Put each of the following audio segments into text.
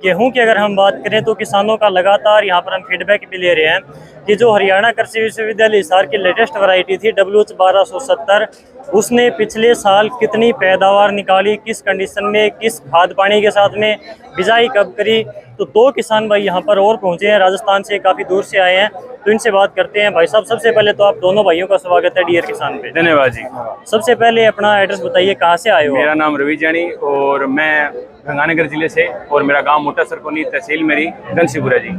गेहूं की अगर हम बात करें तो किसानों का लगातार यहाँ पर हम फीडबैक भी ले रहे हैं कि जो हरियाणा कृषि विश्वविद्यालय हिसार की लेटेस्ट वैरायटी थी WH1270, उसने पिछले साल कितनी पैदावार निकाली, किस कंडीशन में, किस खाद पानी के साथ में, बिजाई कब करी। तो दो किसान भाई यहाँ पर और पहुँचे हैं, राजस्थान से काफ़ी दूर से आए हैं, तो इनसे बात करते हैं। भाई साहब, सबसे पहले तो आप दोनों भाइयों का स्वागत है डियर किसान पे। धन्यवाद जी। सबसे पहले अपना एड्रेस बताइए, कहाँ से आए हो? मेरा नाम रवि जानी और मैं गंगानगर जिले से, और मेरा गांव मोटा सरकोनी, तहसील मेरी घनसीपुरा जी।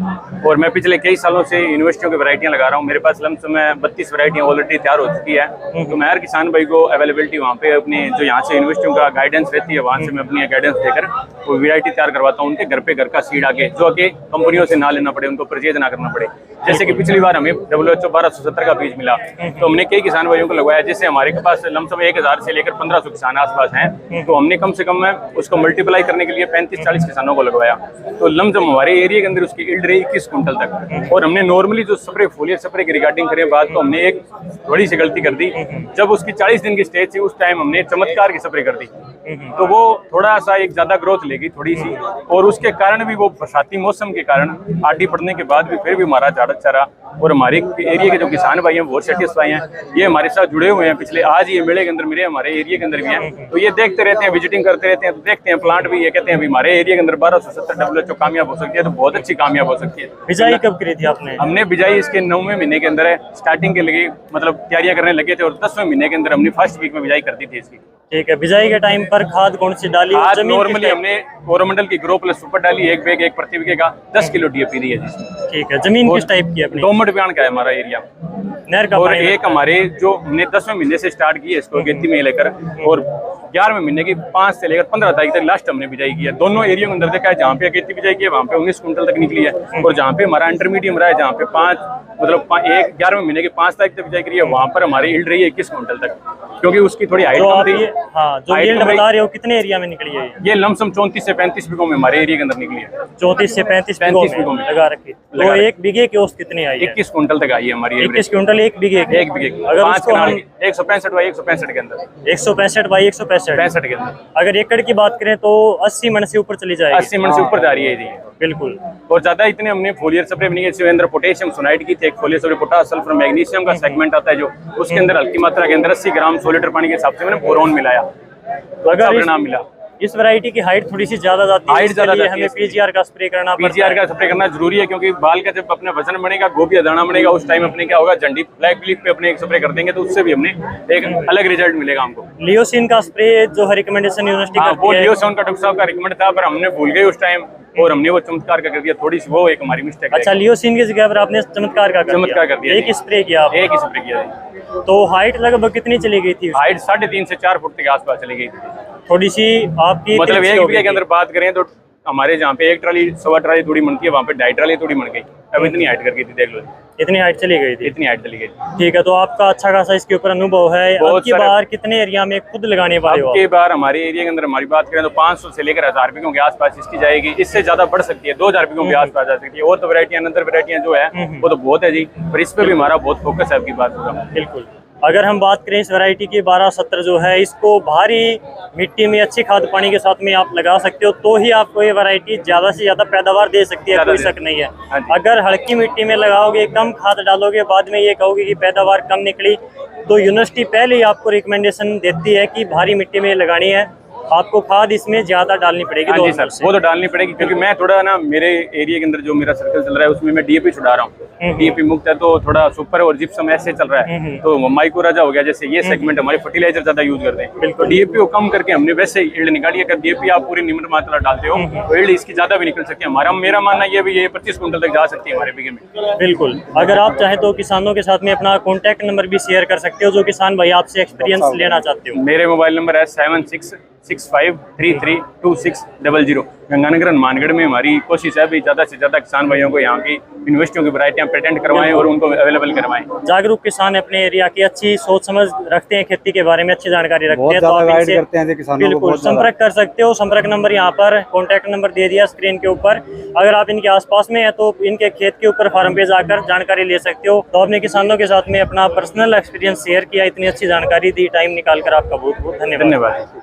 और मैं पिछले कई सालों से यूनिवर्सिटियों की वैरायटियां लगा रहा हूं। मेरे पास लमसम में 32 वैरायटियां ऑलरेडी तैयार हो चुकी है। तो मैं हर किसान भाई को अवेलेबिलिटी वहाँ पे अपने जो यहाँ से यूनिवर्सिटियों का गाइडेंस रहती है, वहाँ से मैं अपनी गाइडेंस देकर वो वैरायटी तैयार करवाता हूँ उनके घर पे, घर का सीड आके, जो आके कंपनियों से ना लेना पड़े, उनको परचेज ना करना पड़े। जैसे कि पिछली बार हमें WH1270 का बीज मिला, तो हमने कई किसान भाइयों को लगवाया, जिससे हमारे के पास लमसम 1000 से लेकर 1500 किसान आसपास हैं। तो हमने कम से कम उसको मल्टीप्लाई करने के लिए 35-40 किसानों को लगवाया। तो लमसम हमारे एरिया के अंदर उसकी इल्ड रही 21 क्विंटल तक। और हमने नॉर्मली जो स्प्रे, फोलियर स्प्रे की रिगार्डिंग करें बात, तो हमने एक बड़ी सी गलती कर दी। जब उसकी 40 दिन की स्टेज थी, उस टाइम हमने चमत्कार की स्प्रे कर दी, तो वो थोड़ा सा एक ज्यादा ग्रोथ लेगी थोड़ी सी, और उसके कारण भी वो बरसाती मौसम के कारण आटी पड़ने के बाद भी फिर भी हमारा झाड़ अच्छा रहा। और हमारे एरिया के जो किसान भाई हैं बहुत सेटिस्फाई हैं, ये हमारे साथ जुड़े हुए हैं। पिछले आज ये मेले के अंदर मेरे हमारे एरिया के अंदर भी हैं, तो ये देखते रहते हैं, विजिटिंग करते रहते हैं, तो देखते हैं प्लांट भी, ये कहते हैं हमारे एरिया के अंदर 1270 WHO कामयाब हो सकती है, तो बहुत अच्छी कामयाब हो सकती है। बिजाई कब करी थी आपने? हमने बिजाई इसके 9वें महीने के अंदर है, स्टार्टिंग के लिए मतलब तैयारियां करने लगे थे, और 10वें महीने के अंदर हमने फर्स्ट वीक में बिजाई कर दी थी इसकी। ठीक है। बिजाई के टाइम पर खाद कौन सी डाली? नॉर्मली हमने कोरोमंडल की ग्रो प्लस सुपर डाली, एक बैग 1 प्रति बीघे का 10 किलो DAP दी है जी। ठीक है। जमीन किस टाइप की है अपनी? दोमट बयान का है हमारा एरिया। नहर का और पानी एक हमारे जो हमने 10वें महीने से स्टार्ट की है इसको खेती में लेकर, और 11वें महीने की 5 से लेकर 15 तारीख तक लास्ट हमने बिजाई की है। दोनों एरिया के अंदर देखा है, जहाँ पे खेती बिजाई की है वहाँ पे 19 क्विंटल तक निकली है, और जहाँ पे हमारा इंटरमीडियम रहा है, जहाँ पे 11वें महीने की 5 तारीख तक बिजाई करी है, वहाँ पर हमारी यील्ड रही है 21 क्विंटल तक, क्योंकि उसकी थोड़ी हाइट कम थी। हाँ, जो यील्ड बता रहे हो कितने एरिया में निकली है? ये लमसम 34 से 35 बीघों में हमारे एरिया के अंदर निकली है। 34 से 35 बीघों में लगा रखी। तो एक बीघे की औसत कितनी आई है? 21 क्विंटल तक आई है हमारी। 21 क्विंटल एक बीघे की? एक बीघे की। अगर 165 बाई 165 के अंदर, 165 बाई 165 के अंदर। अगर एकड़ की बात करें तो 80 मन से ऊपर चली जाएगी। 80 मन से ऊपर जा रही है जी, बिल्कुल। और ज्यादा इतने हमने फोलियर स्प्रे नहीं किए। अंदर पोटेशियम सोनाइट की थी, एक foliar spray, potash sulphur magnesium का सेगमेंट आता है जो, उसके अंदर हल्की मात्रा के अंदर 80 ग्राम 100 लीटर पानी के हिसाब से मैंने बोरोन मिलाया, तो अच्छा परिणाम मिला। इस वैरायटी की हाइट थोड़ी सी ज्यादा जाती है, हाइट ज्यादा जाती है, हमें PGR का स्प्रे करना पड़ता है। PGR का स्प्रे करना जरूरी है, क्योंकि बाल का जब अपना वजन बढ़ेगा, गोभी दाना बढ़ेगा, उस टाइम अपने क्या होगा, झंडी ब्लैक लीफ पे अपने एक स्प्रे कर देंगे, तो उससे भी हमने एक अलग रिजल्ट मिलेगा हमको। लियोसिन का स्प्रे जो रिकमेंडेशन यूनिवर्सिटी का, वो लियोसिन का डॉक्टर साहब का रिकमेंड था, पर हमने भूल गए उस टाइम, और हमने वो चमत्कार का कर दिया, थोड़ी सी वो एक हमारी मिस्टेक। अच्छा, लियोसिन की जगह पर आपने चमत्कार का कर दिया। एक स्प्रे किया, एक ही स्प्रे किया। तो हाइट लगभग कितनी चली गई थी? हाइट 3.5 से 4 फुट के आसपास चली गई थी। थोड़ी सी आपकी मतलब एक बीघे के अंदर बात करें तो हमारे जहाँ पे 1 ट्राली 1.25 ट्राली थोड़ी मनकी है, वहाँ पे 2.5 ट्राली थोड़ी मन गई। अब इतनी हाइट करके थी, देख लो, इतनी हाइट चली गई थी। इतनी हाइट चली गई। ठीक है, तो आपका अच्छा खासा इसके ऊपर अनुभव है। अब की बार कितने एरिया में खुद लगाने वाले हो? अब की बार हमारे एरिया के अंदर हमारी बात करें तो 500 से लेकर 1000 बीघों के आसपास इसकी जाएगी। इससे ज्यादा बढ़ सकती है, 2000 बीघों के आसपास जा सकती है। और तो वैरायटियां, अंदर वैरायटियां जो है वो तो बहुत है जी, पर इस पे भी हमारा बहुत फोकस है आपकी बात होगा। बिल्कुल। अगर हम बात करें इस वैरायटी की 1270 जो है, इसको भारी मिट्टी में अच्छी खाद पानी के साथ में आप लगा सकते हो, तो ही आपको ये वैरायटी ज्यादा से ज्यादा पैदावार दे सकती है, कोई शक नहीं है। अगर हल्की मिट्टी में लगाओगे, कम खाद डालोगे, बाद में ये कहोगे कि पैदावार कम निकली, तो यूनिवर्सिटी पहले ही आपको रिकमेंडेशन देती है कि भारी मिट्टी में लगानी है, आपको खाद इसमें ज्यादा डालनी पड़ेगी। जी सर, वो तो डालनी पड़ेगी, क्योंकि मैं थोड़ा ना, मेरे एरिया के अंदर जो मेरा सर्कल चल रहा है उसमें मैं DAP छुड़ा रहा हूँ। DAP मुक्त है, तो थोड़ा सुपर और जिप्सम ऐसे चल रहा है, तो माइको राजा हो गया, जैसे ये सेगमेंट हमारे फर्टिलाइजर ज्यादा यूज करते हैं, तो DAP को कम करके हमने वैसे ईल्ड निकाली है। अगर DAP आप पूरी निम्न मात्रा डालते हो तो ईल्ड इसकी ज्यादा भी निकल सकती है। मेरा मानना ये भी, ये 25 क्विंटल तक जा सकती है हमारे बीघे में। बिल्कुल। अगर आप चाहे तो किसानों के साथ में अपना कॉन्टैक्ट नंबर भी शेयर कर सकते हो, जो किसान भाई आपसे एक्सपीरियंस लेना चाहते हो। मेरे मोबाइल नंबर है 7665332600। गंगानगर हनुमानगढ़ में हमारी कोशिश है भी ज्यादा से ज्यादा किसान भाइयों को यहाँ की यूनिवर्सिटियों की वैरायटियां पेटेंट करवाएं और उनको अवेलेबल करवाएं। जागरूक किसान अपने एरिया की अच्छी सोच समझ रखते हैं, खेती के बारे में अच्छी जानकारी रखते हैं, तो आप इनसे बिल्कुल संपर्क कर सकते हो। संपर्क नंबर यहाँ पर, कॉन्टैक्ट नंबर दे दिया स्क्रीन के ऊपर। अगर आप इनके आसपास में है तो इनके खेत के ऊपर फार्म पे जाकर जानकारी ले सकते हो। तो अपने किसानों के साथ में अपना पर्सनल एक्सपीरियंस शेयर किया, इतनी अच्छी जानकारी दी, टाइम निकाल कर आपका बहुत बहुत धन्यवाद।